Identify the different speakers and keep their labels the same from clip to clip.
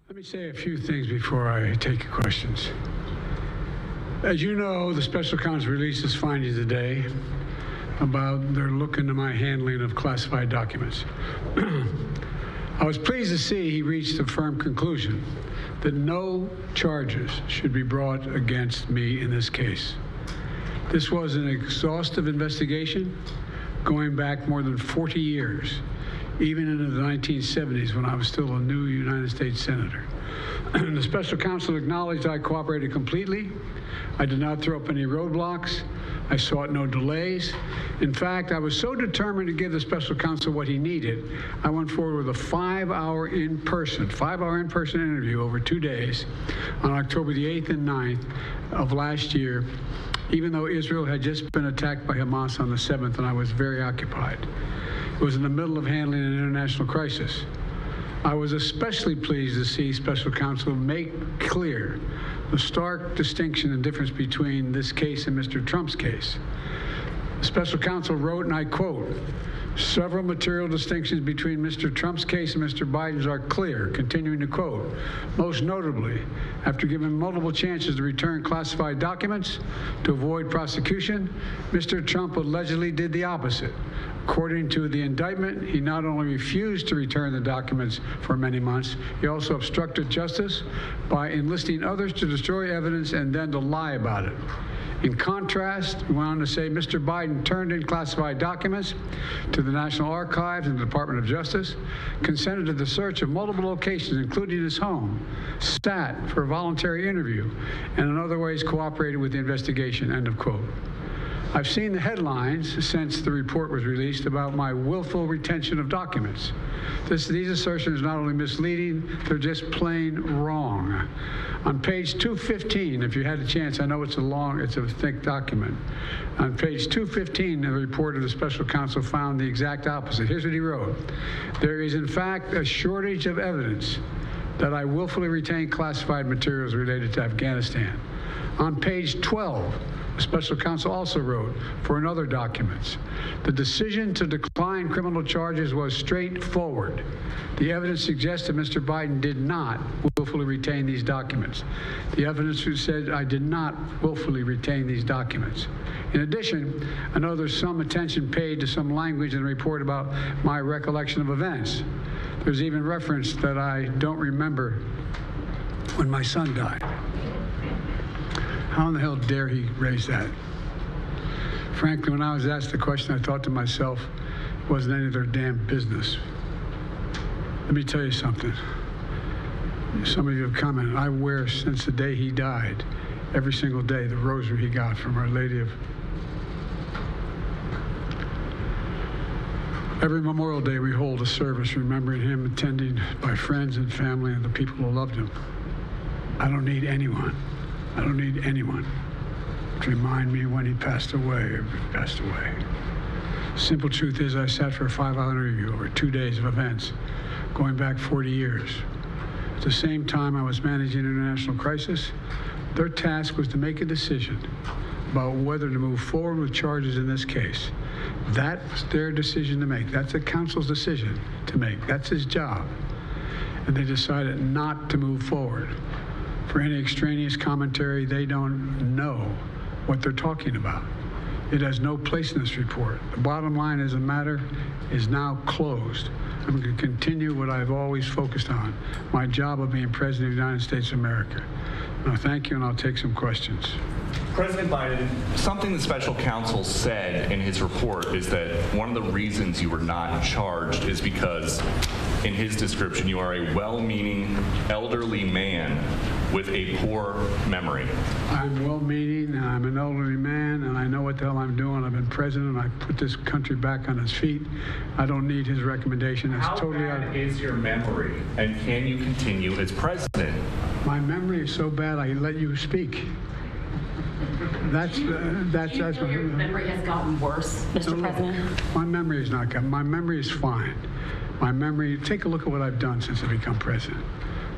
Speaker 1: Let me say a few things before I take your questions. As you know, the special counsel released his findings today about their look into my handling of classified documents. I was pleased to see he reached a firm conclusion that no charges should be brought against me in this case. This was an exhaustive investigation going back more than 40 years, even into the 1970s when I was still a new United States Senator. The special counsel acknowledged I cooperated completely. I did not throw up any roadblocks. I sought no delays. In fact, I was so determined to give the special counsel what he needed, I went forward with a 5-hour in-person interview over 2 days on October the 8th and 9th of last year, even though Israel had just been attacked by Hamas on the 7th and I was very occupied. It was in the middle of handling an international crisis. I was especially pleased to see special counsel make clear the stark distinction and difference between this case and Mr. Trump's case. The special counsel wrote, and I quote, "Several material distinctions between Mr. Trump's case and Mr. Biden's are clear," continuing to quote, "Most notably, after given multiple chances to return classified documents to avoid prosecution, Mr. Trump allegedly did the opposite. According to the indictment, he not only refused to return the documents for many months, he also obstructed justice by enlisting others to destroy evidence and then to lie about it. In contrast," we went on to say, "Mr. Biden turned in classified documents to the National Archives and the Department of Justice, consented to the search of multiple locations, including his home, sat for a voluntary interview, and in other ways cooperated with the investigation," end of quote. I've seen the headlines since the report was released about my willful retention of documents. These assertions are not only misleading, they're just plain wrong. On page 215, if you had a chance, I know it's a thick document. On page 215, the report of the special counsel found the exact opposite. Here's what he wrote. "There is, in fact, a shortage of evidence that I willfully retained classified materials related to Afghanistan." On page 12, the special counsel also wrote, for another documents, "The decision to decline criminal charges was straightforward. The evidence suggests that Mr. Biden did not willfully retain these documents. The evidence said I did not willfully retain these documents. In addition, I know there's some attention paid to some language in the report about my recollection of events. There's even reference that I don't remember when my son died. How in the hell dare he raise that? Frankly, when I was asked the question, I thought to myself, it wasn't any of their damn business. Let me tell you something. Some of you have commented, I wear since the day he died, every single day, the rosary he got from Our Lady of... Every Memorial Day we hold a service remembering him, attended by friends and family and the people who loved him. I don't need anyone to remind me when he passed away or if he passed away. Simple truth is I sat for a 5-hour interview over 2 days of events going back 40 years. At the same time I was managing an international crisis, their task was to make a decision about whether to move forward with charges in this case. That was their decision to make. That's the counsel's decision to make. That's his job. And they decided not to move forward. For any extraneous commentary, they don't know what they're talking about. It has no place in this report. The bottom line is the matter is now closed. I'm going to continue what I've always focused on, my job of being President of the United States of America. Now, thank you, and I'll take some questions.
Speaker 2: President Biden, something the special counsel said in his report is that one of the reasons you were not charged is because, in his description, you are a well-meaning elderly man with a poor memory.
Speaker 1: I'm well-meaning, I'm an elderly man, and I know what the hell I'm doing. I've been president, I put this country back on its feet. I don't need his recommendation. It's totally
Speaker 2: How bad is your memory, and can you continue as president?
Speaker 1: My memory is so bad I let you speak. That's
Speaker 3: your memory has gotten worse, Mr. President?
Speaker 1: My memory is not gotten. My memory is fine. My memory, take a look at what I've done since I become president.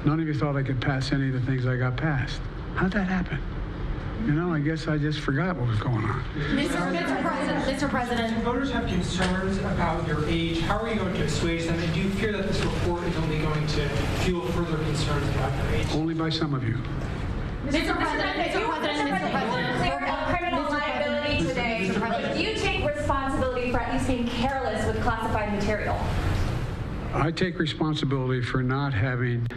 Speaker 1: None of you thought I could pass any of the things I got passed. How'd that happen? You know, I guess I just forgot what was going on.
Speaker 3: Mr. President.
Speaker 4: Voters have concerns about your age. How are you going to assuage them? And do you fear that this report is only going to feel further concerns about your age?
Speaker 1: Only by some of you.
Speaker 3: Mr. President,
Speaker 5: for criminal liability today, but do you take responsibility for at least being careless with classified material?
Speaker 1: I take responsibility for not having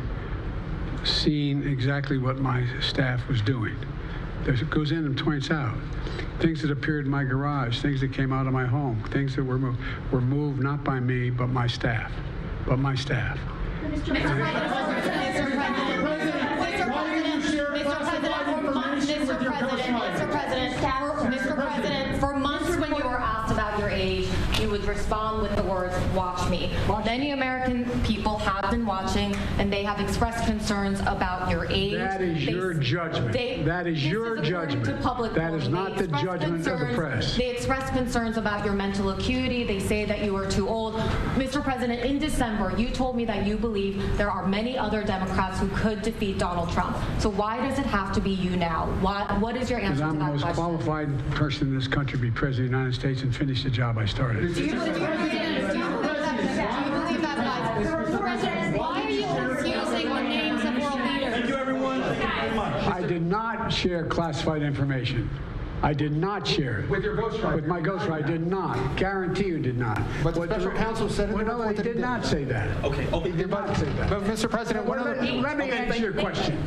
Speaker 1: seen exactly what my staff was doing. It goes in and points out things that appeared in my garage, things that came out of my home, things that were moved not by me, but my staff.
Speaker 6: Mr. President, for months when you were asked about your age, you would respond with the words, "Watch me." Many American people have been watching, and they have expressed concerns about your age.
Speaker 1: That is your judgment. That is your judgment. That is not the judgment of the press.
Speaker 6: They expressed concerns about your mental acuity. They say that you are too old. Mr. President, in December, you told me that you believe there are many other Democrats who could defeat Donald Trump. So why does it have to be you now? What is your answer to that question?
Speaker 1: Because I'm the most qualified person in this country to be President of the United States and finish the job I started.
Speaker 6: Do you believe that? Why are you confusing the names of world leaders?
Speaker 4: Thank you, everyone. Thank you very much.
Speaker 1: I did not share classified information. I did not share it.
Speaker 7: With your ghostwriter?
Speaker 1: With my ghostwriter, I did not. Guarantee you did not.
Speaker 7: But the special counsel said it.
Speaker 1: Well, no, he did not say that.
Speaker 4: Okay.
Speaker 1: He did not say that.
Speaker 7: But Mr. President,
Speaker 1: Let me answer your question.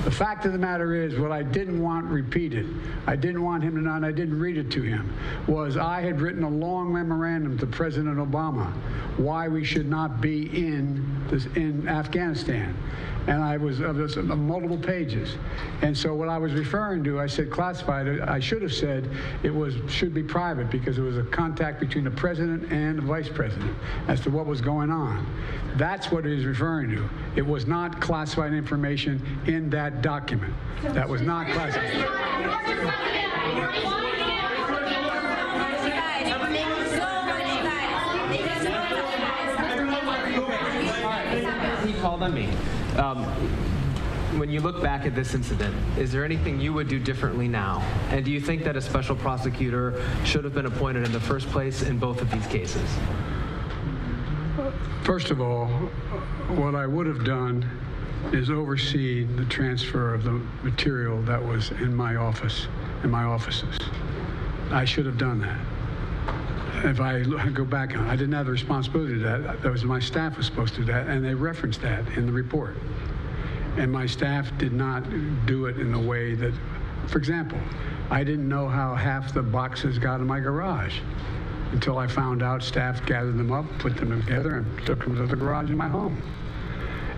Speaker 1: The fact of the matter is, what I didn't want repeated, I didn't want him to know, and I didn't read it to him, was I had written a long memorandum to President Obama why we should not be in Afghanistan. And I was of multiple pages. And so what I was referring to, I said classified. I should have said it should be private because it was a contact between the president and the vice president as to what was going on. That's what it is referring to. It was not classified information in that document. That was not classified.
Speaker 8: He called on me. When you look back at this incident, is there anything you would do differently now? And do you think that a special prosecutor should have been appointed in the first place in both of these cases?
Speaker 1: First of all, what I would have done is oversee the transfer of the material that was in my office, in my offices. I should have done that. If I go back, I didn't have the responsibility to that. That was my staff was supposed to do that, and they referenced that in the report. And my staff did not do it in a way that, for example, I didn't know how half the boxes got in my garage until I found out staff gathered them up, put them together, and took them to the garage in my home.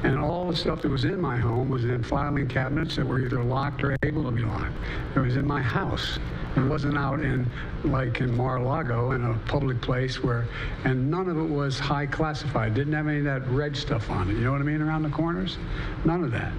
Speaker 1: And all the stuff that was in my home was in filing cabinets that were either locked or able to be locked. It was in my house. It wasn't out in Mar-a-Lago in a public place and none of it was high classified. Didn't have any of that red stuff on it. You know what I mean? Around the corners? None of that.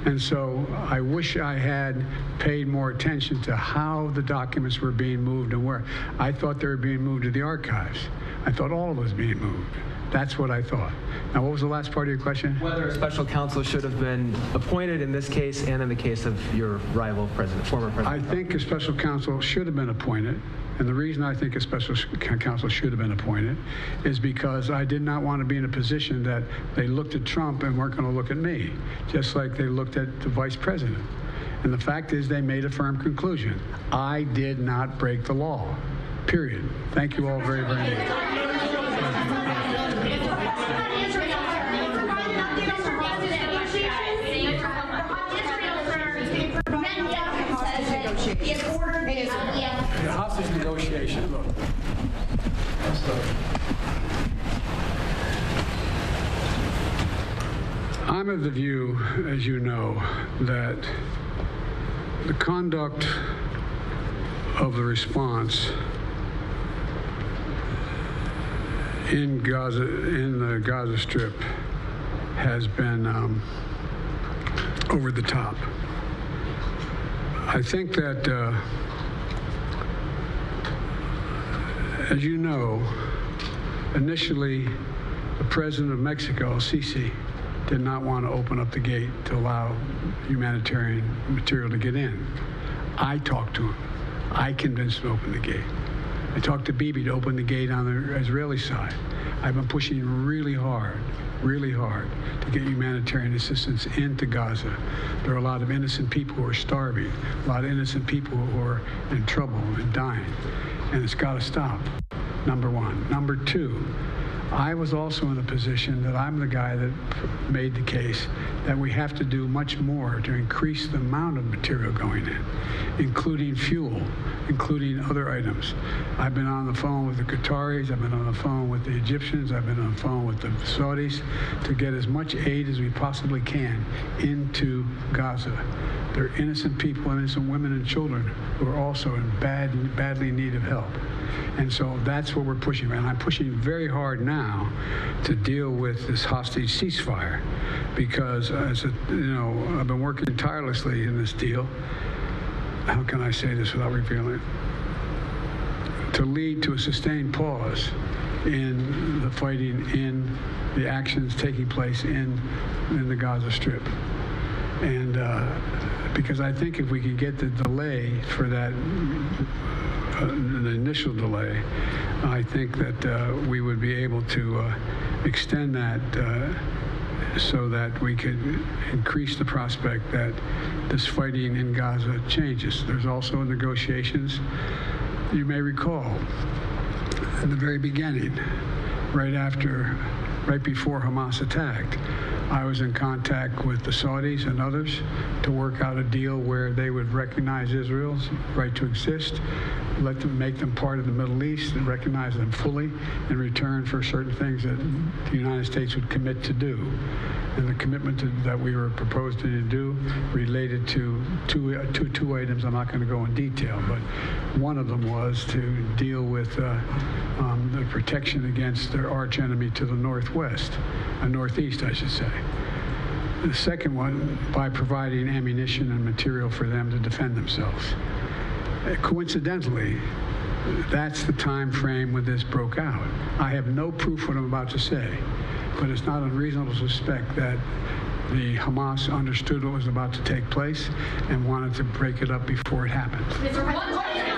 Speaker 1: And so I wish I had paid more attention to how the documents were being moved and where. I thought they were being moved to the archives. I thought all of it was being moved. That's what I thought. Now, what was the last part of your question?
Speaker 8: Whether a special counsel should have been appointed in this case and in the case of your rival president, former president.
Speaker 1: I think a special counsel should have been appointed. And the reason I think a special counsel should have been appointed is because I did not want to be in a position that they looked at Trump and weren't going to look at me, just like they looked at the vice president. And the fact is they made a firm conclusion. I did not break the law, period. Thank you all very, very much. The hostage negotiation. Look. I'm of the view, as you know, that the conduct of the response in Gaza, in the Gaza Strip, has been over the top. I think that, as you know, initially, the president of Mexico, Sisi, did not want to open up the gate to allow humanitarian material to get in. I talked to him. I convinced him to open the gate. I talked to Bibi to open the gate on the Israeli side. I've been pushing really hard to get humanitarian assistance into Gaza. There are a lot of innocent people who are starving, a lot of innocent people who are in trouble and dying, and it's got to stop, number one. Number two, I was also in a position that I'm the guy that made the case that we have to do much more to increase the amount of material going in, including fuel, including other items. I've been on the phone with the Qataris, I've been on the phone with the Egyptians, I've been on the phone with the Saudis to get as much aid as we possibly can into Gaza. There are innocent people, innocent women and children who are also in badly in need of help. And so that's what we're pushing. And I'm pushing very hard now to deal with this hostage ceasefire because, I've been working tirelessly in this deal. How can I say this without revealing it? To lead to a sustained pause in the fighting, in the actions taking place in the Gaza Strip. And because I think if we can get the delay for that, the initial delay, I think that we would be able to extend that so that we could increase the prospect that this fighting in Gaza changes. There's also negotiations. You may recall, in the very beginning, right before Hamas attacked, I was in contact with the Saudis and others to work out a deal where they would recognize Israel's right to exist, make them part of the Middle East, and recognize them fully in return for certain things that the United States would commit to do. And the commitment that we were proposing to do related to two items. I'm not going to go in detail, but one of them was to deal with the protection against their arch enemy to the northwest, northeast, I should say. The second one, by providing ammunition and material for them to defend themselves. Coincidentally, that's the time frame when this broke out. I have no proof what I'm about to say, but it's not unreasonable to suspect that the Hamas understood what was about to take place and wanted to break it up before it happened.
Speaker 5: Mr. President.